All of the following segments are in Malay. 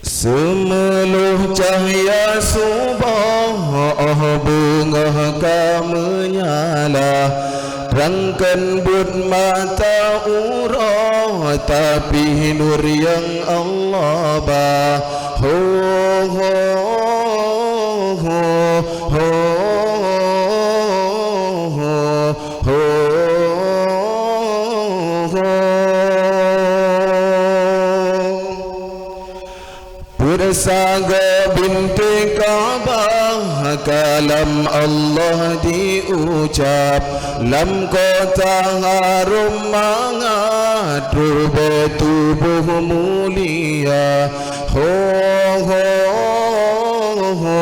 Semeluh cahaya subuh bunga menyala, terangkan but mata urah, tapi nur yang Allah bah. Ho ho ho ho ho ho ho. Bersaga binti Ka'bah, kalam Allah diucap, lam kota harum mengadu bertubuh mulia. Ho ho ho ho ho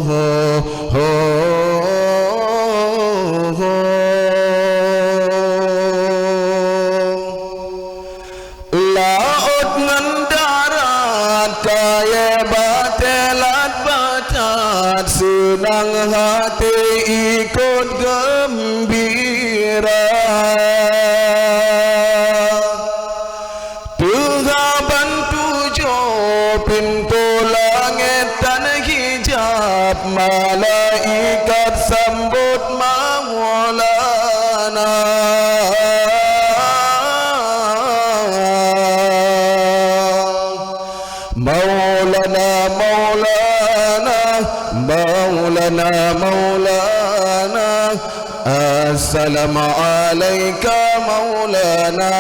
ho ho. Laut ngan darat kaya batelat batat, senang hati ikut gembira. Tengah tujuh pintu langit dan hijab, malaikat sambut Maulana. Maulana, Maulana, Maulana, Maulana, assalamu alayka Maulana.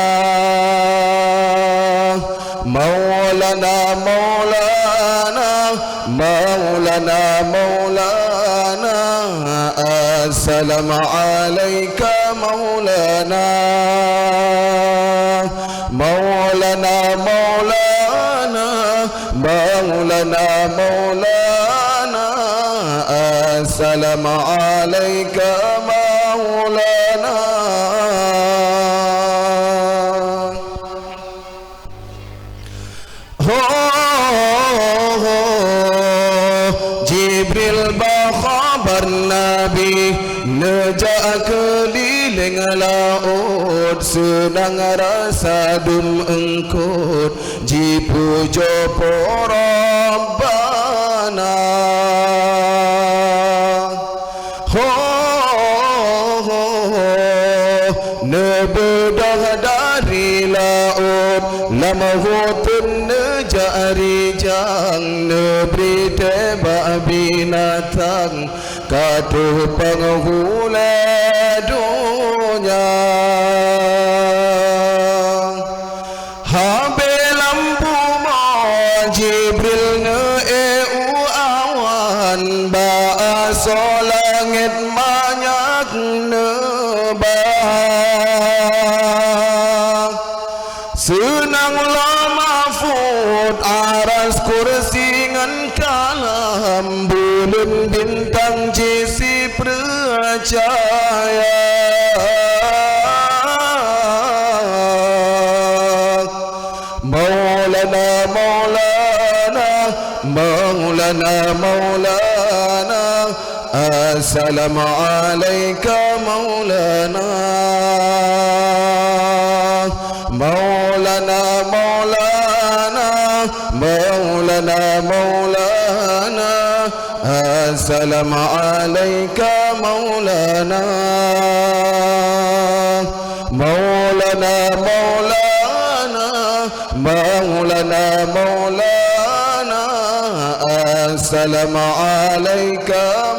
Maulana, Maulana, Maulana, Maulana, assalamu alayka Maulana. Maulana, Maulana, Maulana, Maulana, assalamu alayka Maulana. Jibril bakhabar Nabi, nejak keliling laut, senang rasa dum engkut, jipujo Rabbana. Ho ho ho, nebedah dari laut, lama hutun nejari jang, neberi tebak binatang, katuh penghula dunia. Habe lampu ma Jibril nge-eu awan, ba'aso langit banyak nebah. Senanglah mahfud aras kursi ngan kalam, bulan bintang jisi percaya. Maulana, Maulana, Maulana, Maulana, assalamu alayka Maulana. Maulana, Maulana, Maulana, Maulana, assalamu alayka Maulana. Maulana, Maulana, Maulana, Maulana, assalamu alayka